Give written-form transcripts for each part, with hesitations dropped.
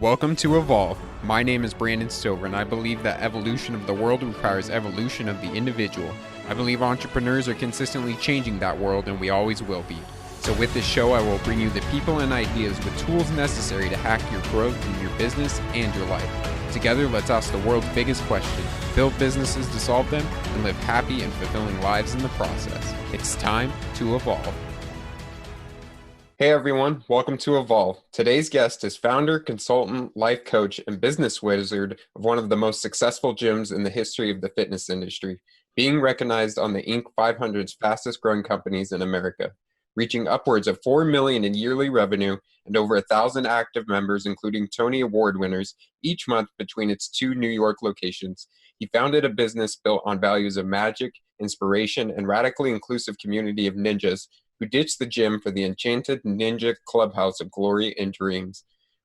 Welcome to Evolve. My name is Brandon Stover, and I believe that evolution of the world requires evolution of the individual. I believe entrepreneurs are consistently changing that world, and we always will be. So with this show, I will bring you the people and ideas with tools necessary to hack your growth in your business and your life. Together, let's ask the world's biggest question, build businesses to solve them, and live happy and fulfilling lives in the process. It's time to evolve. Hey everyone, welcome to Evolve. Today's guest is founder, consultant, life coach, and business wizard of one of the most successful gyms in the history of the fitness industry, being recognized on the Inc. 500's fastest growing companies in America, reaching upwards of $4 million in yearly revenue and over 1,000 active members, including Tony Award winners, each month between its two New York locations. He founded a business built on values of magic, inspiration, and radically inclusive community of ninjas who ditched the gym for the enchanted ninja clubhouse of glory and dreams.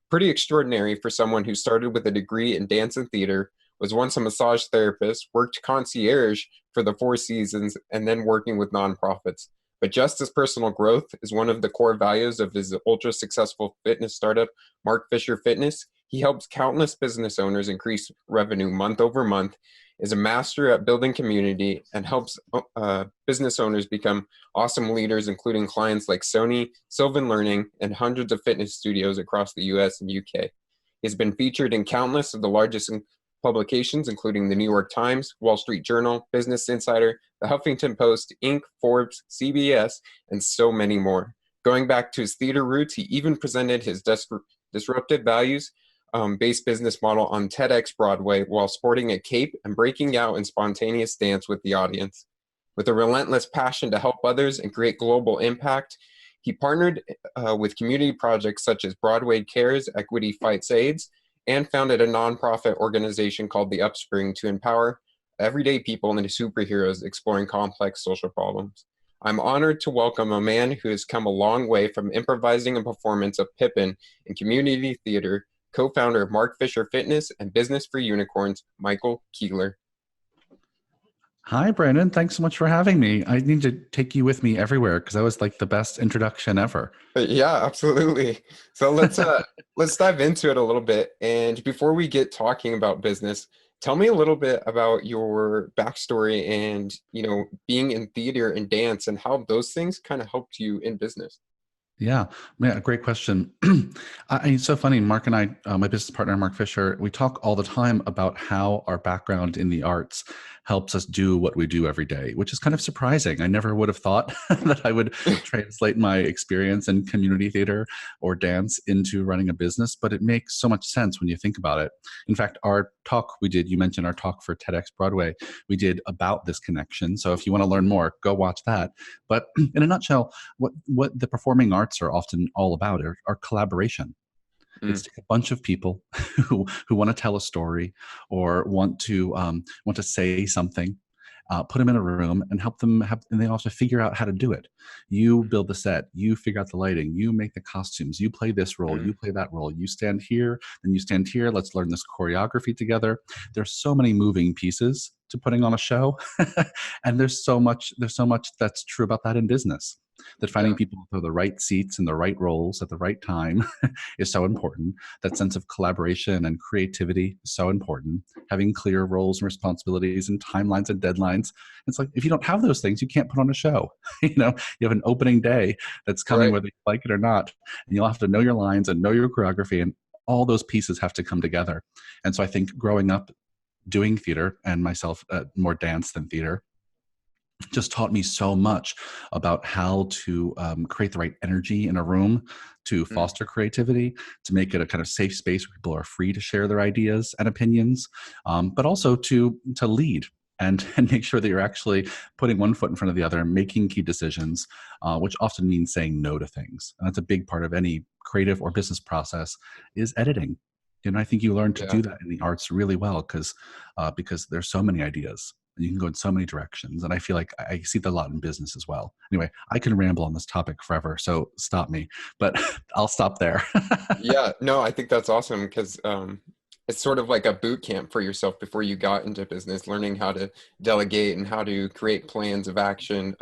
Pretty extraordinary for someone who started with a degree in dance and theater, was once a massage therapist, worked concierge for the Four Seasons, and then working with nonprofits. But just as personal growth is one of the core values of his ultra-successful fitness startup, Mark Fisher Fitness, he helps countless business owners increase revenue month over month, is a master at building community, and helps business owners become awesome leaders, including clients like Sony, Sylvan Learning, and hundreds of fitness studios across the US and UK. He's been featured in countless of the largest publications, including the New York Times, Wall Street Journal, Business Insider, the Huffington Post, Inc., Forbes, CBS, and so many more. Going back to his theater roots, he even presented his disruptive values based business model on TEDx Broadway while sporting a cape and breaking out in spontaneous dance with the audience. With a relentless passion to help others and create global impact, he partnered with community projects such as Broadway Cares, Equity Fights AIDS, and founded a nonprofit organization called The Upspring to empower everyday people into superheroes exploring complex social problems. I'm honored to welcome a man who has come a long way from improvising a performance of Pippin in community theater, co-founder of Mark Fisher Fitness and Business for Unicorns, Micheal Keeler. Hi, Brandon. Thanks so much for having me. I need to take you with me everywhere because that was like the best introduction ever. Yeah, absolutely. So let's dive into it a little bit. And before we get talking about business, tell me a little bit about your backstory and, being in theater and dance and how those things kind of helped you in business. Yeah, great question. It's so funny. Mark and I, my business partner, Mark Fisher, we talk all the time about how our background in the arts helps us do what we do every day, which is kind of surprising. I never would have thought that I would translate my experience in community theater or dance into running a business, but it makes so much sense when you think about it. In fact, our talk we did, you mentioned our talk for TEDx Broadway, we did about this connection. So if you want to learn more, go watch that. But in a nutshell, what the performing arts are often all about are collaboration. It's a bunch of people who want to tell a story or want to say something, put them in a room and help them and they also figure out how to do it. You build the set, you figure out the lighting, you make the costumes, you play this role, you play that role, you stand here, then you stand here. Let's learn this choreography together. There's so many moving pieces to putting on a show, and there's so much that's true about that in business. That finding people for the right seats and the right roles at the right time is so important. That sense of collaboration and creativity is so important. Having clear roles and responsibilities and timelines and deadlines. It's like, if you don't have those things, you can't put on a show. You have an opening day that's coming whether you like it or not. And you'll have to know your lines and know your choreography, and all those pieces have to come together. And so I think growing up doing theater, and myself more dance than theater, just taught me so much about how to create the right energy in a room, to foster creativity, to make it a kind of safe space where people are free to share their ideas and opinions, but also to lead and make sure that you're actually putting one foot in front of the other, making key decisions, which often means saying no to things. And that's a big part of any creative or business process is editing. And I think you learn to do that in the arts really well because there's so many ideas. You can go in so many directions. And I feel like I see that a lot in business as well. Anyway, I can ramble on this topic forever, so stop me, but I'll stop there. Yeah, no, I think that's awesome because it's sort of like a boot camp for yourself before you got into business, learning how to delegate and how to create plans of action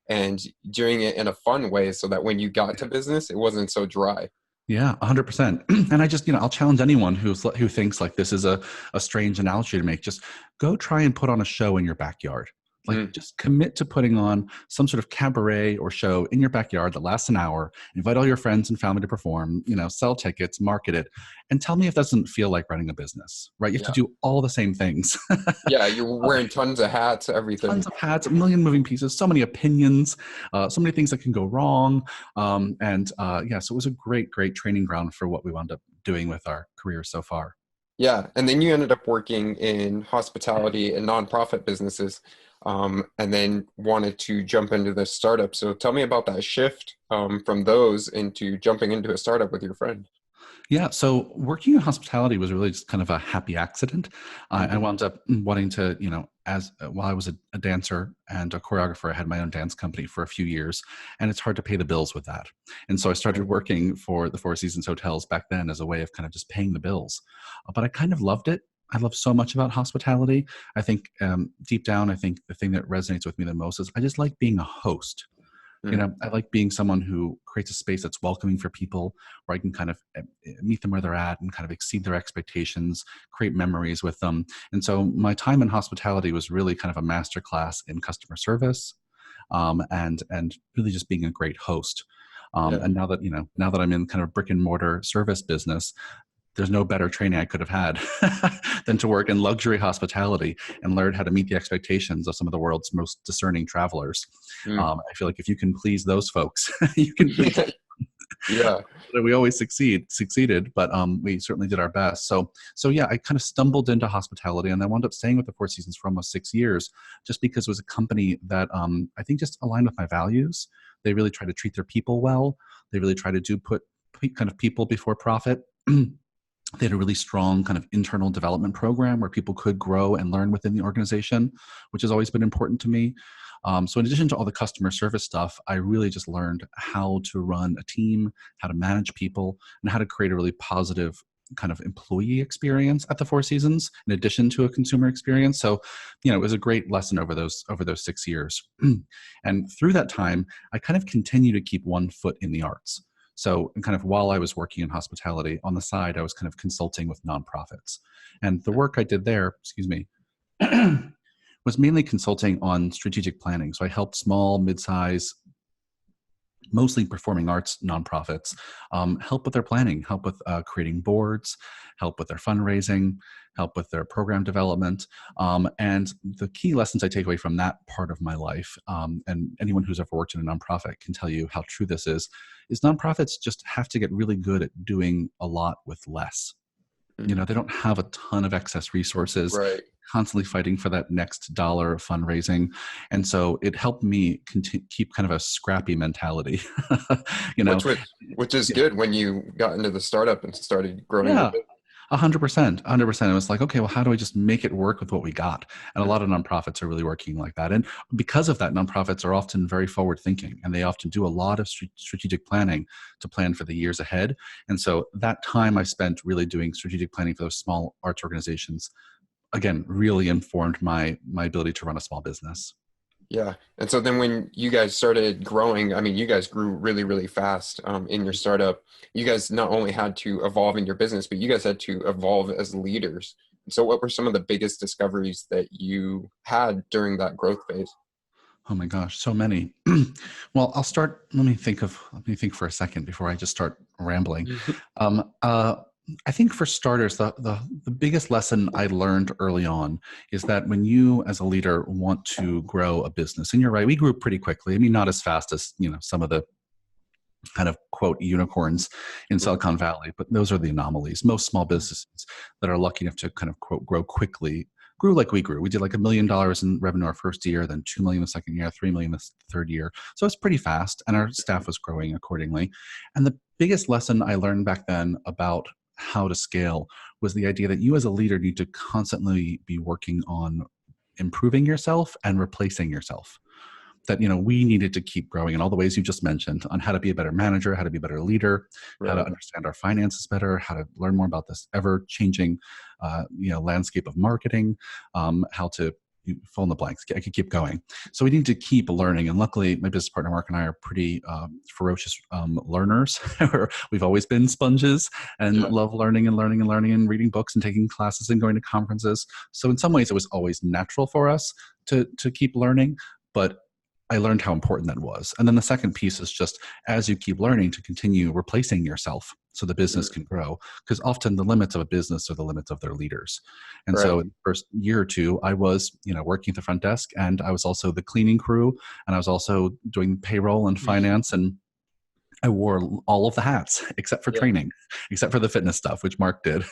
and doing it in a fun way so that when you got to business, it wasn't so dry. Yeah, 100%. And I just, I'll challenge anyone who thinks like this is a strange analogy to make. Just go try and put on a show in your backyard. Like Mm, just commit to putting on some sort of cabaret or show in your backyard that lasts an hour. Invite all your friends and family to perform, sell tickets, market it, and tell me if that doesn't feel like running a business, right? You have to yeah. do all the same things. Yeah, you're wearing tons of hats, everything. Tons of hats, a million moving pieces, so many opinions, so many things that can go wrong. Yeah, so it was a great, great training ground for what we wound up doing with our careers so far. Yeah, and then you ended up working in hospitality and nonprofit businesses, and then wanted to jump into the startup. So tell me about that shift from those into jumping into a startup with your friend. Yeah, so working in hospitality was really just kind of a happy accident. I Hmm. wound up wanting to, as while I was a dancer and a choreographer, I had my own dance company for a few years, and it's hard to pay the bills with that. And so I started working for the Four Seasons hotels back then as a way of kind of just paying the bills. But I kind of loved it. I love so much about hospitality. I think deep down, I think the thing that resonates with me the most is I just like being a host. I like being someone who creates a space that's welcoming for people, where I can kind of meet them where they're at and kind of exceed their expectations, create memories with them. And so my time in hospitality was really kind of a masterclass in customer service, and really just being a great host. Yeah. And now that I'm in kind of brick and mortar service business, there's no better training I could have had than to work in luxury hospitality and learn how to meet the expectations of some of the world's most discerning travelers. Mm. I feel like if you can please those folks, you can please. Yeah. We always succeeded, but we certainly did our best. So yeah, I kind of stumbled into hospitality, and I wound up staying with the Four Seasons for almost 6 years, just because it was a company that I think just aligned with my values. They really try to treat their people well. They really try to put kind of people before profit. They had a really strong kind of internal development program where people could grow and learn within the organization, which has always been important to me. So in addition to all the customer service stuff, I really just learned how to run a team, how to manage people, and how to create a really positive kind of employee experience at the Four Seasons, in addition to a consumer experience. So, it was a great lesson over those 6 years. And through that time, I kind of continue to keep one foot in the arts. So, kind of while I was working in hospitality, on the side, I was kind of consulting with nonprofits. And the work I did there, excuse me, was mainly consulting on strategic planning. So I helped small, mid-size, mostly performing arts nonprofits help with their planning, help with creating boards, help with their fundraising, help with their program development. And the key lessons I take away from that part of my life, and anyone who's ever worked in a nonprofit can tell you how true this is nonprofits just have to get really good at doing a lot with less. Mhm. They don't have a ton of excess resources, Right. constantly fighting for that next dollar of fundraising. And so it helped me keep kind of a scrappy mentality. you know, Which is yeah, good when you got into the startup and started growing your yeah, business. 100%, 100%. It was like, okay, well, how do I just make it work with what we got? And a lot of nonprofits are really working like that. And because of that, nonprofits are often very forward thinking, and they often do a lot of strategic planning to plan for the years ahead. And so that time I spent really doing strategic planning for those small arts organizations, again, really informed my ability to run a small business. Yeah. And so then when you guys started growing, I mean, you guys grew really, really fast in your startup. You guys not only had to evolve in your business, but you guys had to evolve as leaders. So what were some of the biggest discoveries that you had during that growth phase? Oh my gosh, so many. Well, I'll start. Let me think for a second before I just start rambling. Um, uh, I think for starters, the biggest lesson I learned early on is that when you, as a leader, want to grow a business, and you're right, we grew pretty quickly. I mean, not as fast as some of the kind of quote unicorns in Silicon Valley, but those are the anomalies. Most small businesses that are lucky enough to kind of quote grow quickly grew like we grew. We did like $1 million in revenue our first year, then 2 million the second year, 3 million the third year. So it's pretty fast, and our staff was growing accordingly. And the biggest lesson I learned back then about how to scale was the idea that you as a leader need to constantly be working on improving yourself and replacing yourself. That we needed to keep growing in all the ways you just mentioned, on how to be a better manager, how to be a better leader, how to Right. understand our finances better, how to learn more about this ever changing landscape of marketing, how to you fill in the blanks. I could keep going. So we need to keep learning. And luckily, my business partner, Mark, and I are pretty ferocious learners. We've always been sponges and Yeah. love learning and learning and learning and reading books and taking classes and going to conferences. So in some ways, it was always natural for us to keep learning. But I learned how important that was. And then the second piece is just as you keep learning to continue replacing yourself so the business can grow. Because often the limits of a business are the limits of their leaders. And Right. so in the first year or two, I was, working at the front desk, and I was also the cleaning crew, and I was also doing payroll and finance, and I wore all of the hats except for Yeah. training, except for the fitness stuff, which Mark did.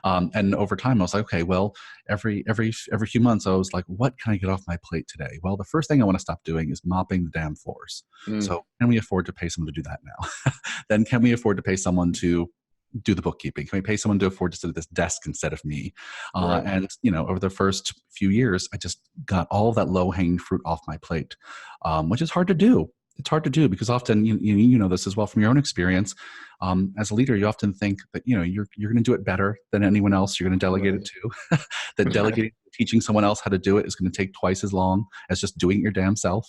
And over time, I was like, okay, well, every few months, I was like, what can I get off my plate today? Well, the first thing I want to stop doing is mopping the damn floors. Mm. So can we afford to pay someone to do that now? Then can we afford to pay someone to do the bookkeeping? Can we pay someone to afford to sit at this desk instead of me? Right. And over the first few years, I just got all of that low hanging fruit off my plate, which is hard to do. It's hard to do because often you know this as well from your own experience. As a leader, you often think that you're going to do it better than anyone else. You're going to delegate it Right. to. That delegating, teaching someone else how to do it is going to take twice as long as just doing it your damn self.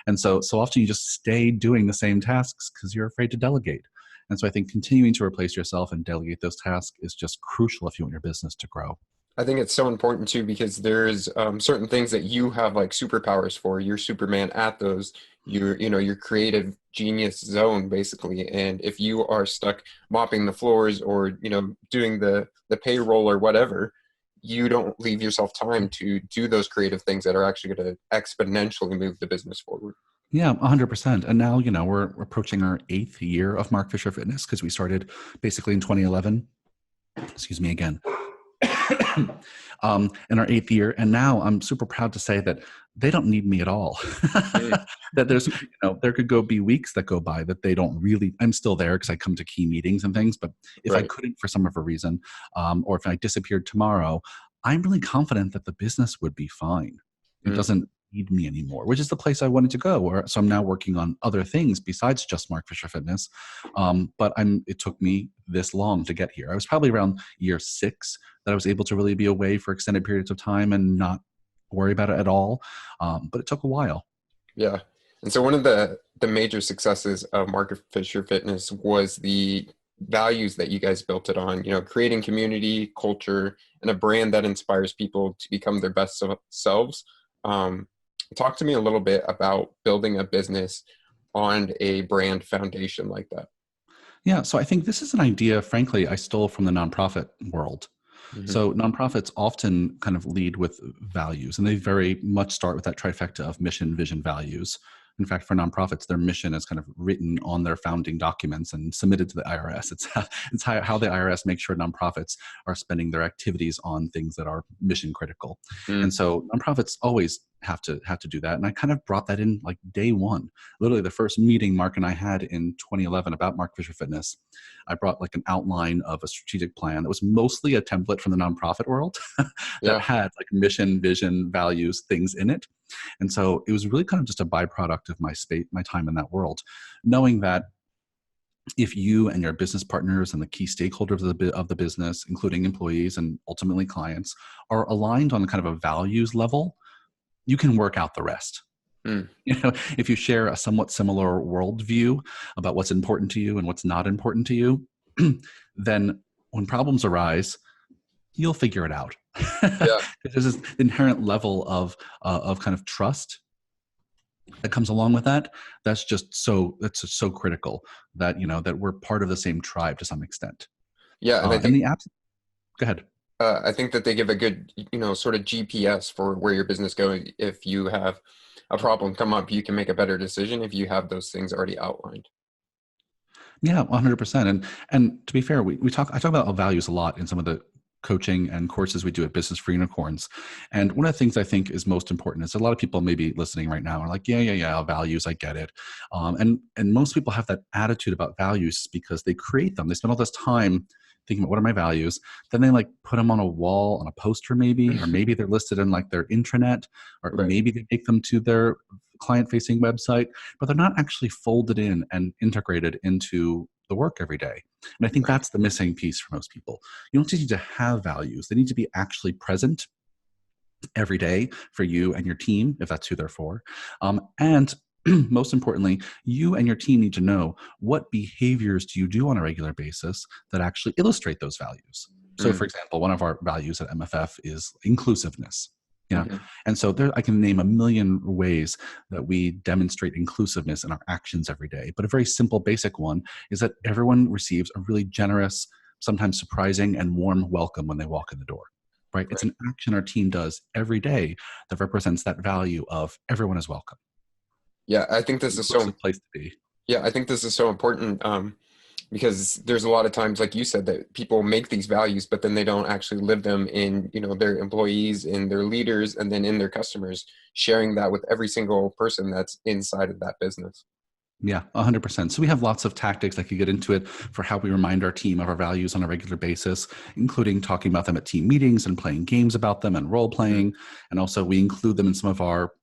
And so often you just stay doing the same tasks because you're afraid to delegate. And so I think continuing to replace yourself and delegate those tasks is just crucial if you want your business to grow. I think it's so important too because there's certain things that you have like superpowers for. You're Superman at those. Your creative genius zone basically. And if you are stuck mopping the floors or doing the payroll or whatever, you don't leave yourself time to do those creative things that are actually going to exponentially move the business forward. Yeah, 100%. And now, we're approaching our 8th year of Mark Fisher Fitness because we started basically in 2011. Excuse me again. In our 8th year. And now I'm super proud to say that they don't need me at all. Mm. That there could be weeks that go by that they don't really, I'm still there because I come to key meetings and things. But if I Right. couldn't for some of a reason, or if I disappeared tomorrow, I'm really confident that the business would be fine. It Mm. doesn't need me anymore, which is the place I wanted to go. So I'm now working on other things besides just Mark Fisher Fitness. But it took me this long to get here. I was probably around year 6 that I was able to really be away for extended periods of time and not worry about it at all. But it took a while. Yeah. And so one of the major successes of Market Fisher Fitness was the values that you guys built it on, creating community, culture, and a brand that inspires people to become their best selves. Talk to me a little bit about building a business on a brand foundation like that. Yeah, so I think this is an idea, frankly, I stole from the nonprofit world. Hmm. So nonprofits often kind of lead with values, and they very much start with that trifecta of mission, vision, values. In fact, for nonprofits, their mission is kind of written on their founding documents and submitted to the IRS. It's how the IRS makes sure nonprofits are spending their activities on things that are mission critical. Mm. And so nonprofits always have to do that. And I kind of brought that in like day one. Literally, the first meeting Mark and I had in 2011 about Mark Fisher Fitness, I brought like an outline of a strategic plan that was mostly a template from the nonprofit world that Yeah. had like mission, vision, values, things in it. And so it was really kind of just a byproduct of my time in that world, knowing that if you and your business partners and the key stakeholders of the business, including employees and ultimately clients, are aligned on kind of a values level, you can work out the rest. Mm. If you share a somewhat similar worldview about what's important to you and what's not important to you, then when problems arise, you'll figure it out. Yeah. There's this inherent level of kind of trust that comes along with that. That's just so critical that that we're part of the same tribe to some extent. Yeah. And I And think the apps. Go ahead. I think that they give a good, sort of GPS for where your business going. If you have a problem come up, you can make a better decision if you have those things already outlined. Yeah, 100%. And to be fair, I talk about values a lot in some of the coaching and courses we do at Business for Unicorns. And one of the things I think is most important is a lot of people maybe listening right now are like, yeah, values, I get it. And most people have that attitude about values because they create them. They spend all this time thinking about what are my values. Then they like put them on a wall, on a poster maybe, or maybe they're listed in like their intranet, or Right. maybe they take them to their client-facing website, but they're not actually folded in and integrated into the work every day. And I think Right. that's the missing piece for most people. You don't just need to have values. They need to be actually present every day for you and your team, if that's who they're for. And most importantly, you and your team need to know what behaviors do you do on a regular basis that actually illustrate those values. So, for example, one of our values at MFF is inclusiveness. Yeah. Mm-hmm. And so I can name a million ways that we demonstrate inclusiveness in our actions every day. But a very simple, basic one is that everyone receives a really generous, sometimes surprising and warm welcome when they walk in the door. Right? It's an action our team does every day that represents that value of everyone is welcome. Yeah, I think this is so. Place to be. Yeah, I think this is so important because there's a lot of times, like you said, that people make these values, but then they don't actually live them in, their employees, in their leaders, and then in their customers, sharing that with every single person that's inside of that business. Yeah, 100%. So we have lots of tactics. I could get into it for how we remind our team of our values on a regular basis, including talking about them at team meetings and playing games about them and role playing. And also we include them in some of our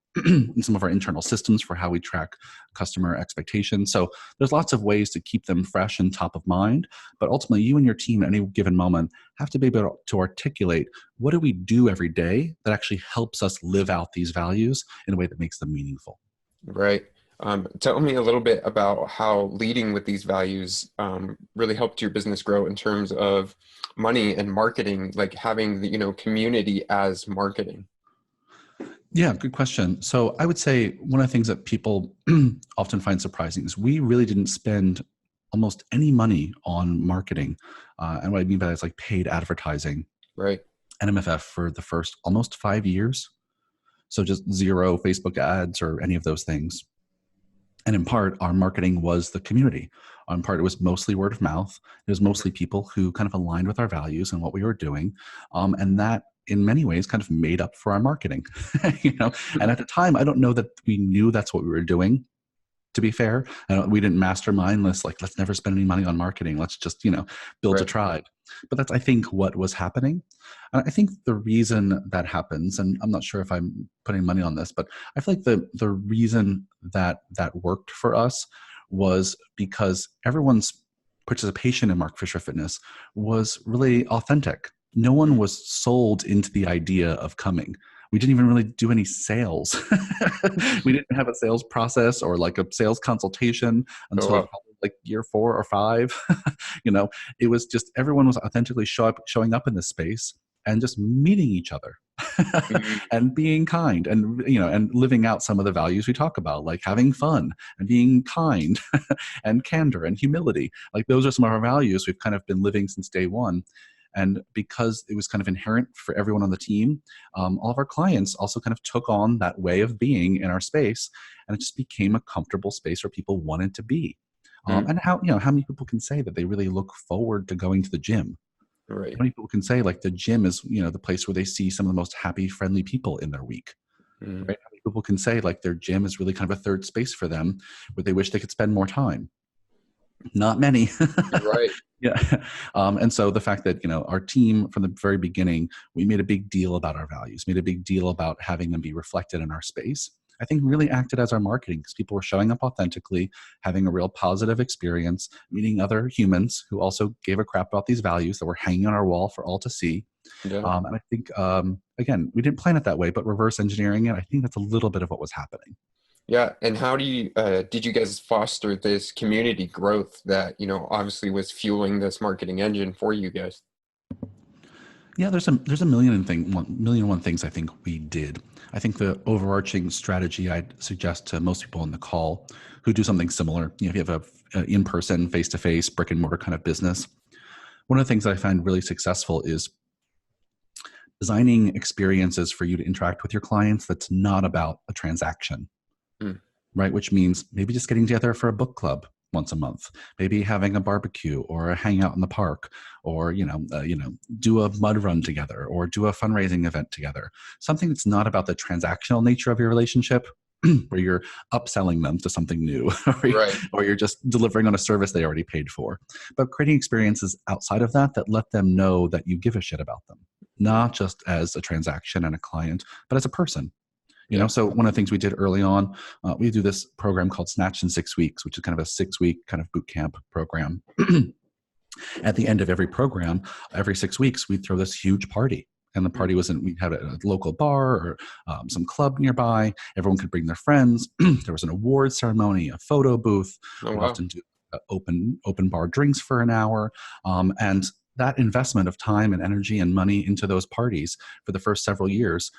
internal systems for how we track customer expectations. So there's lots of ways to keep them fresh and top of mind. But ultimately, you and your team at any given moment have to be able to articulate what do we do every day that actually helps us live out these values in a way that makes them meaningful. Right. Tell me a little bit about how leading with these values really helped your business grow in terms of money and marketing, like having the community as marketing. Yeah, good question. So I would say one of the things that people often find surprising is we really didn't spend almost any money on marketing. And what I mean by that is like paid advertising. Right. At MFF for the first almost 5 years. So just zero Facebook ads or any of those things. And in part, our marketing was the community. In part, it was mostly word of mouth. It was mostly people who kind of aligned with our values and what we were doing. And that, in many ways, kind of made up for our marketing. And at the time, I don't know that we knew that's what we were doing. To be fair, we didn't mastermind this, like, let's never spend any money on marketing. Let's just, build a tribe. But that's, I think, what was happening. And I think the reason that happens, and I'm not sure if I'm putting money on this, but I feel like the reason that worked for us was because everyone's participation in Mark Fisher Fitness was really authentic. No one was sold into the idea of coming. We didn't even really do any sales. We didn't have a sales process or like a sales consultation until probably like year 4 or 5. It was just everyone was authentically showing up in this space and just meeting each other and being kind and, and living out some of the values we talk about, like having fun and being kind and candor and humility. Like those are some of our values we've kind of been living since day one. And because it was kind of inherent for everyone on the team, all of our clients also kind of took on that way of being in our space, and it just became a comfortable space where people wanted to be. And how many people can say that they really look forward to going to the gym? Right. How many people can say like the gym is, the place where they see some of the most happy, friendly people in their week? Right? How many people can say like their gym is really kind of a third space for them where they wish they could spend more time? Not many. Right. Yeah. And so the fact that, our team from the very beginning, we made a big deal about our values, made a big deal about having them be reflected in our space, I think really acted as our marketing because people were showing up authentically, having a real positive experience, meeting other humans who also gave a crap about these values that were hanging on our wall for all to see. Yeah. And I think, again, we didn't plan it that way, but reverse engineering it, I think that's a little bit of what was happening. Yeah. And how did you guys foster this community growth that, obviously was fueling this marketing engine for you guys? Yeah, there's a million and one things I think we did. I think the overarching strategy I'd suggest to most people on the call who do something similar, if you have a in-person, face-to-face, brick and mortar kind of business, one of the things that I find really successful is designing experiences for you to interact with your clients that's not about a transaction. Right? Which means maybe just getting together for a book club once a month, maybe having a barbecue or a hangout in the park, or, do a mud run together or do a fundraising event together. Something that's not about the transactional nature of your relationship, where you're upselling them to something new or you're just delivering on a service they already paid for, but creating experiences outside of that let them know that you give a shit about them, not just as a transaction and a client, but as a person. So one of the things we did early on, we do this program called Snatch in 6 weeks, which is kind of a 6-week kind of boot camp program. At the end of every program, every 6 weeks, we'd throw this huge party. And the party we had a local bar or some club nearby. Everyone could bring their friends. There was an award ceremony, a photo booth. Oh, We'd wow. often do open bar drinks for an hour. And that investment of time and energy and money into those parties for the first several years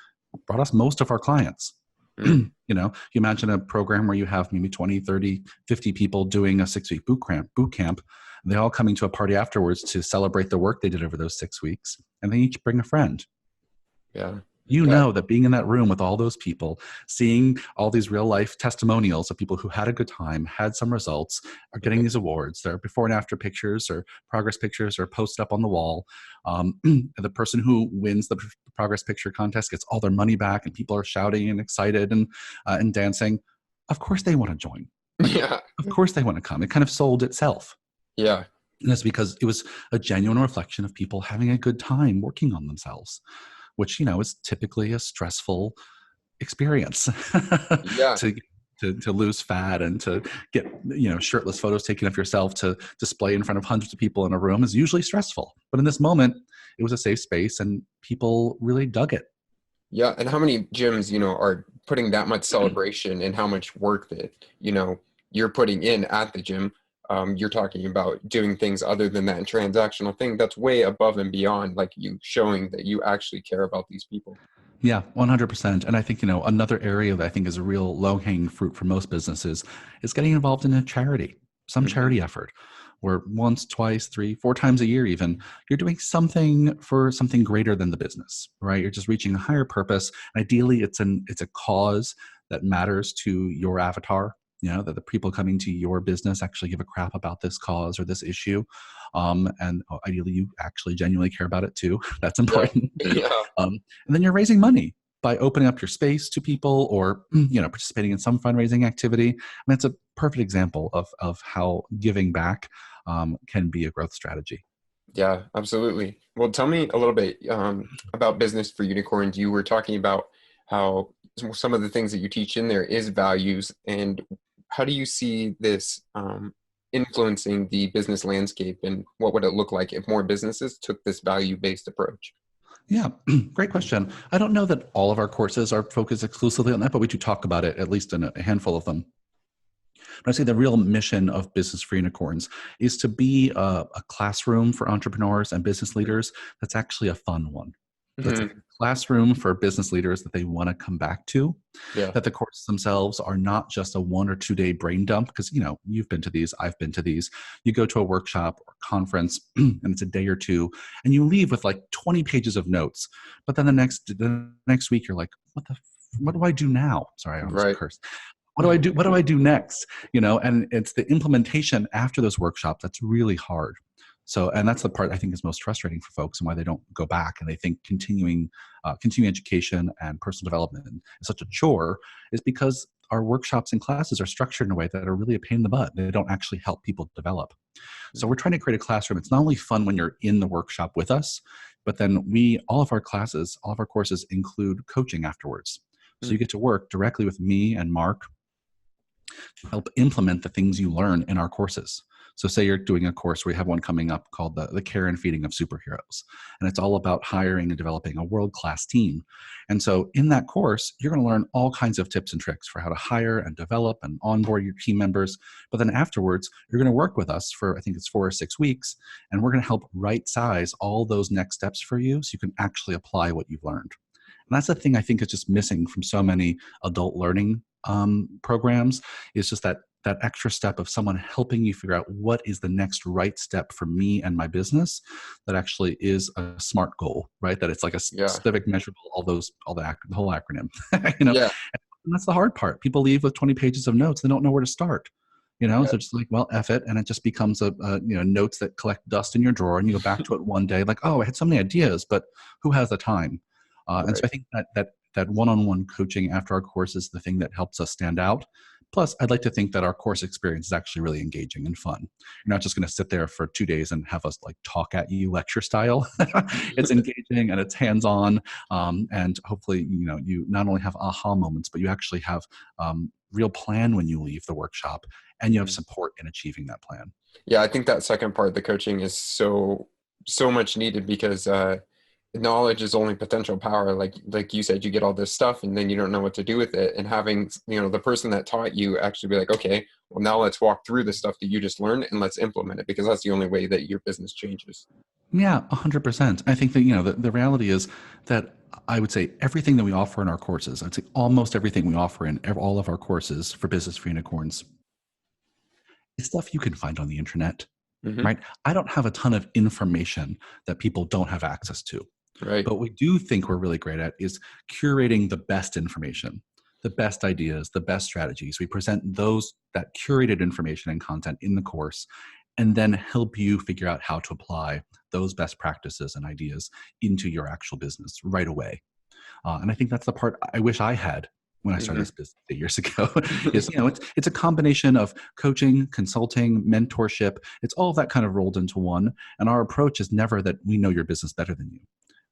brought us most of our clients. Mm. You know, you imagine a program where you have maybe 20, 30, 50 people doing a 6-week boot camp. They all coming to a party afterwards to celebrate the work they did over those 6 weeks. And they each bring a friend. Yeah. You Yeah. know that being in that room with all those people, seeing all these real life testimonials of people who had a good time, had some results, are getting these awards. There are before and after pictures or progress pictures are posted up on the wall. The person who wins the progress picture contest gets all their money back, and people are shouting and excited and dancing. Of course they want to join. Yeah. Of course they want to come. It kind of sold itself. Yeah. And that's because it was a genuine reflection of people having a good time working on themselves, which, is typically a stressful experience. Yeah. to lose fat and to get, shirtless photos taken of yourself to display in front of hundreds of people in a room is usually stressful. But in this moment, it was a safe space and people really dug it. Yeah. And how many gyms, are putting that much celebration and how much work that, you're putting in at the gym. You're talking about doing things other than that transactional thing that's way above and beyond, like you showing that you actually care about these people. Yeah, 100%. And I think, another area that I think is a real low-hanging fruit for most businesses is getting involved in a charity, some Mhm. charity effort where once, twice, 3, 4 times a year even, you're doing something for something greater than the business, right? You're just reaching a higher purpose. Ideally, it's a cause that matters to your avatar, that the people coming to your business actually give a crap about this cause or this issue. And ideally, you actually genuinely care about it too. That's Yeah. important. Yeah. And then you're raising money by opening up your space to people or participating in some fundraising activity. I mean, it's a perfect example of how giving back can be a growth strategy. Yeah, absolutely. Well, tell me a little bit about Business for Unicorns. You were talking about how some of the things that you teach in there is values, and how do you see this influencing the business landscape, and what would it look like if more businesses took this value-based approach? Yeah, great question. I don't know that all of our courses are focused exclusively on that, but we do talk about it, at least in a handful of them. But I say the real mission of Business for Unicorns is to be a classroom for entrepreneurs and business leaders that's actually a fun one. That's a Hmm. classroom for business leaders that they want to come back to, Yeah, that the courses themselves are not just a 1 or 2 day brain dump, because you've been to these, I've been to these. You go to a workshop or conference and it's a day or two and you leave with like 20 pages of notes, but then the next week you're like, what do I do now? Sorry, I almost right. cursed. What do I do next? And it's the implementation after those workshops that's really hard. So, and that's the part I think is most frustrating for folks and why they don't go back, and they think continuing education and personal development is such a chore, is because our workshops and classes are structured in a way that are really a pain in the butt. They don't actually help people develop. So we're trying to create a classroom. It's not only fun when you're in the workshop with us, but then all of our classes, all of our courses include coaching afterwards. So you Mhm. get to work directly with me and Mark to help implement the things you learn in our courses. So say you're doing a course, we have one coming up called the Care and Feeding of Superheroes. And it's all about hiring and developing a world-class team. And so in that course, you're going to learn all kinds of tips and tricks for how to hire and develop and onboard your team members. But then afterwards, you're going to work with us for, I think it's 4 or 6 weeks, and we're going to help right size all those next steps for you so you can actually apply what you've learned. And that's the thing I think is just missing from so many adult learning programs, is just that extra step of someone helping you figure out what is the next right step for me and my business that actually is a SMART goal, right? That it's like a Yeah, specific, measurable, the whole acronym, yeah, and that's the hard part. People leave with 20 pages of notes. They don't know where to start. yeah, So just like, well, F it. And it just becomes notes that collect dust in your drawer, and you go back to it one day like, oh, I had so many ideas, but who has the time? And so right. I think that one-on-one coaching after our course is the thing that helps us stand out. Plus, I'd like to think that our course experience is actually really engaging and fun. You're not just going to sit there for 2 days and have us like talk at you lecture style. It's engaging and it's hands-on, and hopefully, you not only have aha moments, but you actually have real plan when you leave the workshop, and you have Mhm. support in achieving that plan. Yeah, I think that second part, the coaching, is so much needed because knowledge is only potential power. Like you said, you get all this stuff and then you don't know what to do with it. And having, the person that taught you actually be like, okay, well, now let's walk through the stuff that you just learned and let's implement it, because that's the only way that your business changes. Yeah, 100%. I think that, the reality is that I would say everything that we offer in our courses, I'd say almost everything we offer in all of our courses for Business for Unicorns is stuff you can find on the internet, Hmm. right? I don't have a ton of information that people don't have access to. Right. But what we do think we're really great at is curating the best information, the best ideas, the best strategies. We present that curated information and content in the course, and then help you figure out how to apply those best practices and ideas into your actual business right away. And I think that's the part I wish I had when I started Hmm. this business 8 years ago. Is it's a combination of coaching, consulting, mentorship. It's all that kind of rolled into one. And our approach is never that we know your business better than you.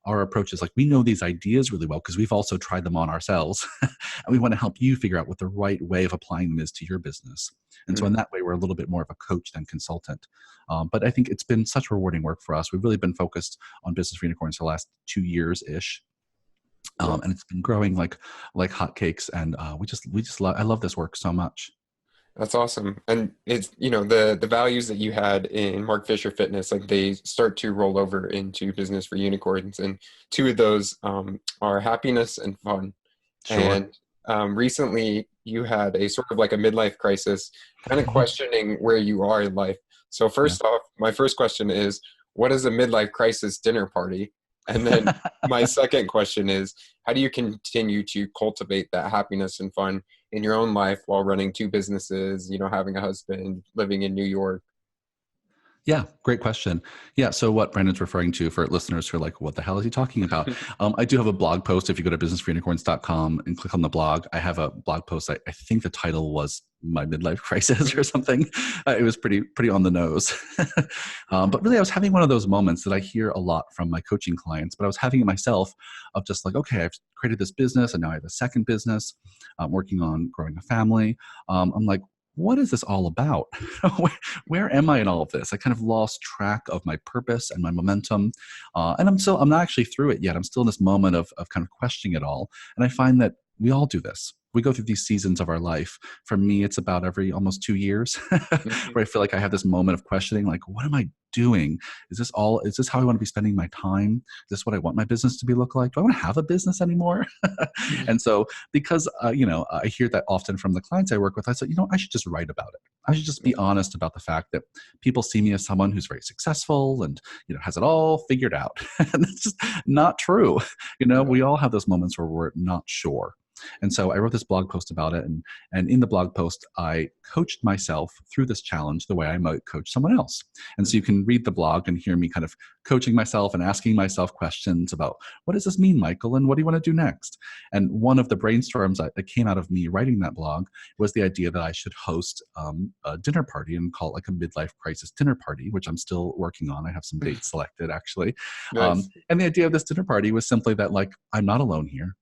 Our approach is like, we know these ideas really well because we've also tried them on ourselves. And we want to help you figure out what the right way of applying them is to your business. And so in that way, we're a little bit more of a coach than consultant. But I think it's been such rewarding work for us. We've really been focused on Business for Unicorns for the last 2 years-ish. Yeah. And it's been growing like hotcakes. And I love this work so much. That's awesome. And it's, the values that you had in Mark Fisher Fitness, like they start to roll over into Business for Unicorns. And two of those are happiness and fun. Sure. And recently you had a sort of like a midlife crisis, kind of questioning where you are in life. So Yeah. first off, my first question is, what is a midlife crisis dinner party? And then my second question is, how do you continue to cultivate that happiness and fun in your own life while running two businesses, having a husband, living in New York? Yeah, great question. Yeah, so what Brandon's referring to, for listeners who are like, what the hell is he talking about? I do have a blog post. If you go to businessforunicorns.com and click on the blog, I have a blog post. I think the title was My Midlife Crisis or something. It was pretty on the nose. But really, I was having one of those moments that I hear a lot from my coaching clients, but I was having it myself, of just like, okay, I've created this business and now I have a second business. I'm working on growing a family. I'm like, what is this all about? Where am I in all of this? I kind of lost track of my purpose and my momentum. And I'm not actually through it yet. I'm still in this moment of kind of questioning it all. And I find that we all do this. We go through these seasons of our life. For me, it's about every almost 2 years Mhm. where I feel like I have this moment of questioning, like, what am I doing? Is this how I want to be spending my time? Is this what I want my business to be look like? Do I want to have a business anymore? And so because, I hear that often from the clients I work with, I said, I should just write about it. I should just be honest about the fact that people see me as someone who's very successful and, has it all figured out. And that's just not true. Yeah. We all have those moments where we're not sure. And so I wrote this blog post about it. And in the blog post, I coached myself through this challenge the way I might coach someone else. And so you can read the blog and hear me kind of coaching myself and asking myself questions about, what does this mean, Michael? And what do you want to do next? And one of the brainstorms that came out of me writing that blog was the idea that I should host a dinner party and call it like a midlife crisis dinner party, which I'm still working on. I have some dates selected, actually. Nice. And the idea of this dinner party was simply that, like, I'm not alone here.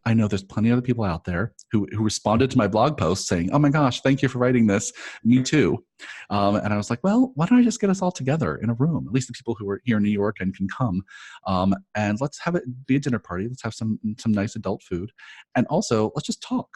I know there's plenty of other people out there who responded to my blog post saying, "Oh my gosh, thank you for writing this. Me too." And I was like, well, why don't I just get us all together in a room, at least the people who are here in New York and can come, and let's have it be a dinner party. Let's have some nice adult food, and also let's just talk.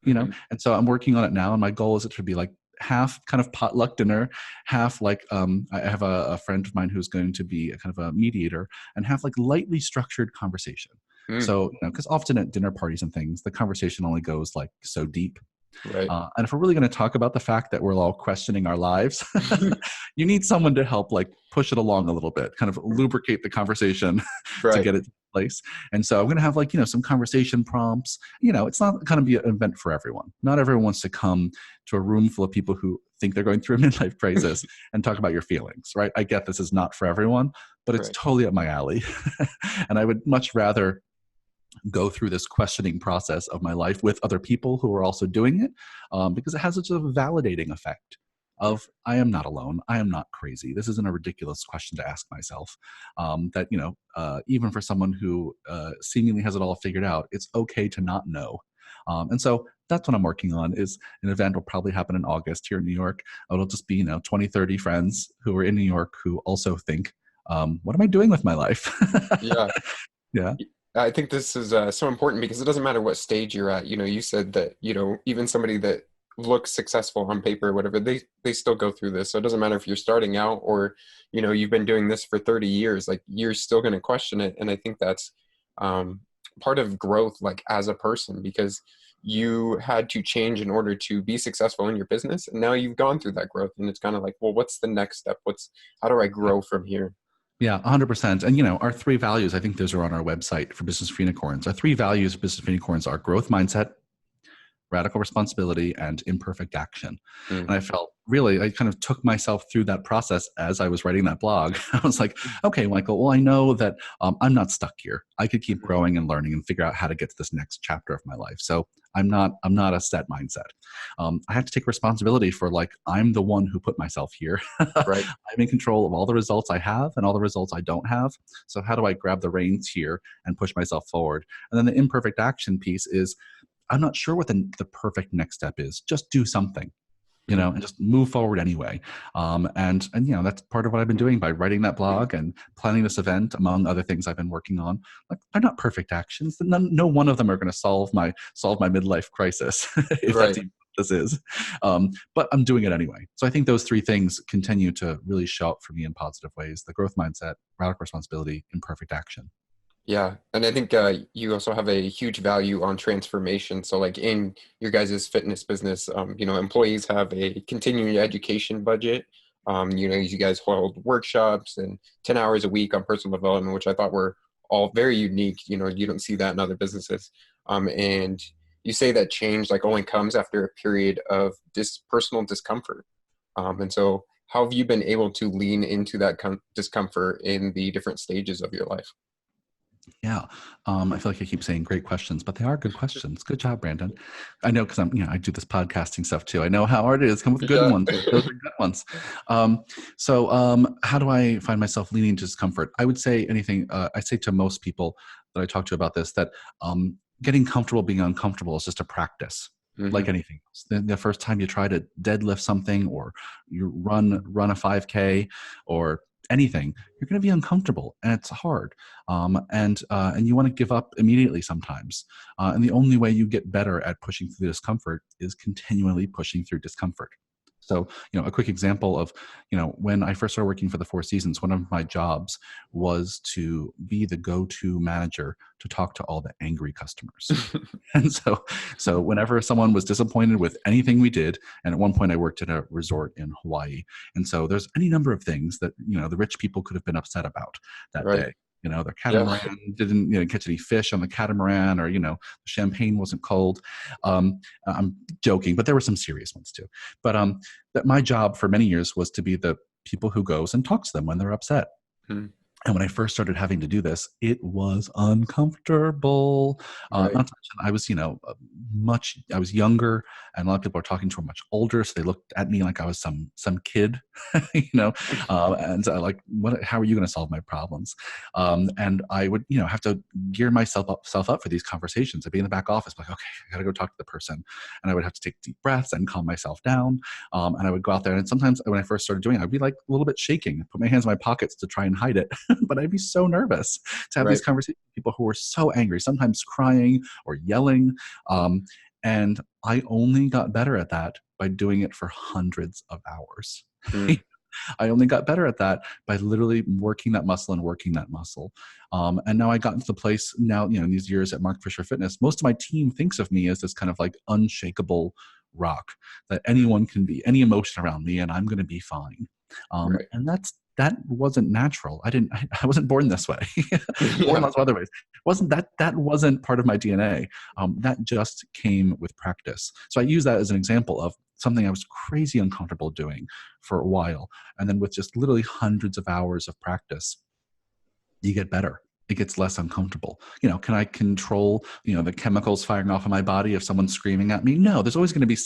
Mhm. And so I'm working on it now, and my goal is it to be like half kind of potluck dinner, half like I have a friend of mine who's going to be a kind of a mediator, and have like lightly structured conversation. Mm. So, because often at dinner parties and things, the conversation only goes like so deep. Right. And if we're really going to talk about the fact that we're all questioning our lives, you need someone to help like push it along a little bit, kind of lubricate the conversation to Right. get it to place. And so I'm going to have like, some conversation prompts. It's not going to be an event for everyone. Not everyone wants to come to a room full of people who think they're going through a midlife crisis and talk about your feelings, right? I get this is not for everyone, but it's Right. totally up my alley. And I would much rather go through this questioning process of my life with other people who are also doing it, because it has such a validating effect of, I am not alone. I am not crazy. This isn't a ridiculous question to ask myself. That, even for someone who seemingly has it all figured out, it's okay to not know. And so that's what I'm working on, is an event will probably happen in August here in New York. It'll just be, 20, 30 friends who are in New York who also think what am I doing with my life? Yeah. Yeah. I think this is so important because it doesn't matter what stage you're at. You said that, even somebody that looks successful on paper or whatever, they still go through this. So it doesn't matter if you're starting out or, you've been doing this for 30 years, like you're still going to question it. And I think that's um, part of growth, like as a person, because you had to change in order to be successful in your business. And now you've gone through that growth and it's kind of like, well, what's the next step? How do I grow from here? Yeah, 100%. And, our three values, I think those are on our website for Business for Unicorns. Our three values of Business for Unicorns are growth mindset, radical responsibility, and imperfect action. Mm. And I felt really, I kind of took myself through that process as I was writing that blog. I was like, okay, Michael, well, I know that I'm not stuck here. I could keep growing and learning and figure out how to get to this next chapter of my life. So I'm not a set mindset. I have to take responsibility for, like, I'm the one who put myself here. Right. I'm in control of all the results I have and all the results I don't have. So how do I grab the reins here and push myself forward? And then the imperfect action piece is, I'm not sure what the perfect next step is. Just do something, and just move forward anyway. And that's part of what I've been doing by writing that blog and planning this event, among other things I've been working on. Like, they're not perfect actions. No one of them are going to solve my midlife crisis, if that's Right. even what this is. But I'm doing it anyway. So I think those three things continue to really show up for me in positive ways: the growth mindset, radical responsibility, imperfect action. Yeah, and I think you also have a huge value on transformation. So, like in your guys' fitness business, employees have a continuing education budget. You guys hold workshops and 10 hours a week on personal development, which I thought were all very unique. You don't see that in other businesses. And you say that change like only comes after a period of personal discomfort. And so, how have you been able to lean into that discomfort in the different stages of your life? Yeah. I feel like I keep saying great questions, but they are good questions. Good job, Brandon. I know, because I do this podcasting stuff too. I know how hard it is. Come with good Yeah. ones. Those are good ones. How do I find myself leaning into discomfort? I would say anything. I say to most people that I talk to about this, that getting comfortable being uncomfortable is just a practice. Hmm. Like anything else. The first time you try to deadlift something, or you run a 5K, or anything, you're going to be uncomfortable and it's hard. And you want to give up immediately sometimes. And the only way you get better at pushing through the discomfort is continually pushing through discomfort. So, a quick example of, when I first started working for the Four Seasons, one of my jobs was to be the go-to manager to talk to all the angry customers. And so whenever someone was disappointed with anything we did, and at one point I worked at a resort in Hawaii, and so there's any number of things that the rich people could have been upset about that Right. day. Their Yeah. catamaran didn't catch any fish on the catamaran, or the champagne wasn't cold. I'm joking, but there were some serious ones too. But that my job for many years was to be the people who goes and talks to them when they're upset. Mm. And when I first started having to do this, it was uncomfortable. Not Right. to mention, I was, I was younger, and a lot of people are talking to me much older, so they looked at me like I was some kid, and like, how are you going to solve my problems? And I would, have to gear myself up for these conversations. I'd be in the back office, like, okay, I got to go talk to the person, and I would have to take deep breaths and calm myself down. And I would go out there, and sometimes when I first started doing it, I'd be like a little bit shaking, put my hands in my pockets to try and hide it. But I'd be so nervous to have these Right. conversations with people who were so angry, sometimes crying or yelling. And I only got better at that by doing it for hundreds of hours. Mm. I only got better at that by literally working that muscle and working that muscle. And now I got into the place now, in these years at Mark Fisher Fitness, most of my team thinks of me as this kind of like unshakable rock that anyone can be, any emotion around me, and I'm going to be fine. Right. And that wasn't natural. I wasn't born this way. Born Yeah. lots of other ways. That wasn't part of my DNA. That just came with practice. So I use that as an example of something I was crazy uncomfortable doing for a while. And then with just literally hundreds of hours of practice, you get better. It gets less uncomfortable. Can I control, the chemicals firing off in my body if someone's screaming at me? No, there's always going to be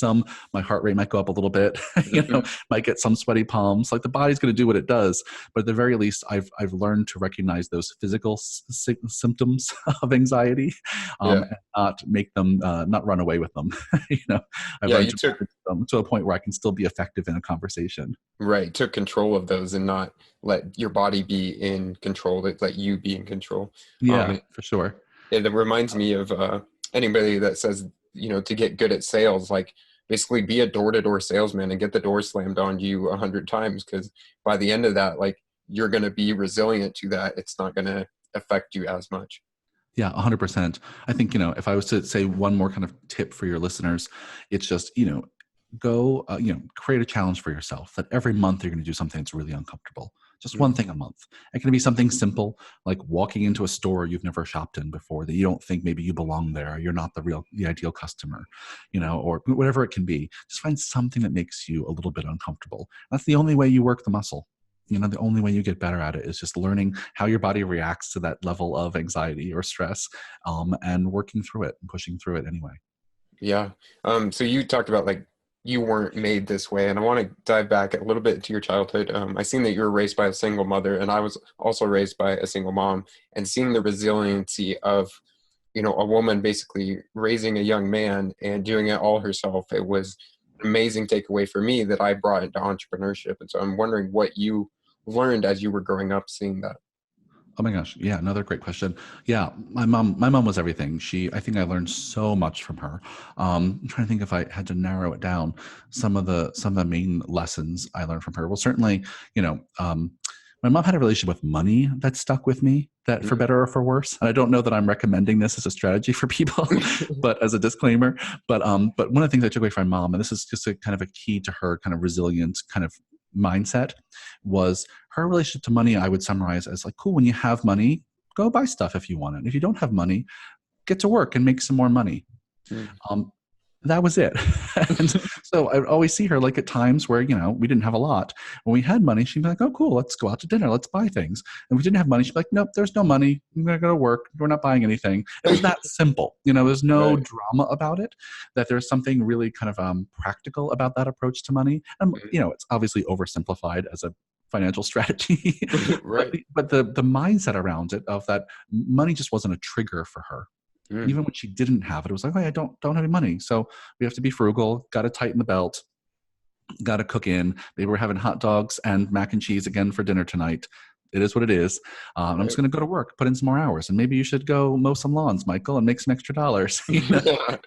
my heart rate might go up a little bit, Mhm. might get some sweaty palms. Like, the body's going to do what it does. But at the very least, I've learned to recognize those physical symptoms of anxiety, Yeah. and not make them, not run away with them. I've Yeah. learned You to took manage them to a point where I can still be effective in a conversation. Right. Took control of those and not let your body be in control, let you be in control. Yeah, And for sure. it reminds me of anybody that says, to get good at sales, like basically be a door-to-door salesman and get the door slammed on you 100 times, because by the end of that, like, you're going to be resilient to that. It's not going to affect you as much. Yeah, 100%. I think, if I was to say one more kind of tip for your listeners, it's just, go, create a challenge for yourself that every month you're going to do something that's really uncomfortable. Just one thing a month. It can be something simple, like walking into a store you've never shopped in before that you don't think maybe you belong there. You're not the ideal customer, or whatever it can be. Just find something that makes you a little bit uncomfortable. That's the only way you work the muscle. The only way you get better at it is just learning how your body reacts to that level of anxiety or stress, and working through it and pushing through it anyway. Yeah. So you talked about, like, you weren't made this way, and I want to dive back a little bit into your childhood. I seen that you were raised by a single mother, and I was also raised by a single mom, and seeing the resiliency of, a woman basically raising a young man and doing it all herself. It was an amazing takeaway for me that I brought into entrepreneurship. And so I'm wondering what you learned as you were growing up seeing that. Oh my gosh. Yeah. Another great question. Yeah. My mom was everything. I think I learned so much from her. I'm trying to think if I had to narrow it down, some of the main lessons I learned from her. Well, certainly, my mom had a relationship with money that stuck with me, that for better or for worse. And I don't know that I'm recommending this as a strategy for people, but as a disclaimer, but one of the things I took away from my mom, and this is just a kind of a key to her kind of resilient kind of mindset, was her relationship to money. I would summarize as like, cool, when you have money, go buy stuff if you want it. If you don't have money, get to work and make some more money. Mm. Um, that was it. And so I would always see her, like, at times where, we didn't have a lot. When we had money, she'd be like, oh, cool, let's go out to dinner. Let's buy things. And we didn't have money. She'd be like, nope, there's no money. I'm going to go to work. We're not buying anything. It was that simple. There's no Right. drama about it, that there's something really kind of practical about that approach to money. And, it's obviously oversimplified as a financial strategy, Right. but the mindset around it, of that money just wasn't a trigger for her. Mm. Even when she didn't have it, it was like, oh, I don't have any money. So we have to be frugal, got to tighten the belt, got to cook in. Maybe we're having hot dogs and mac and cheese again for dinner tonight. It is what it is. I'm just Right. going to go to work, put in some more hours. And maybe you should go mow some lawns, Michael, and make some extra dollars. Yeah.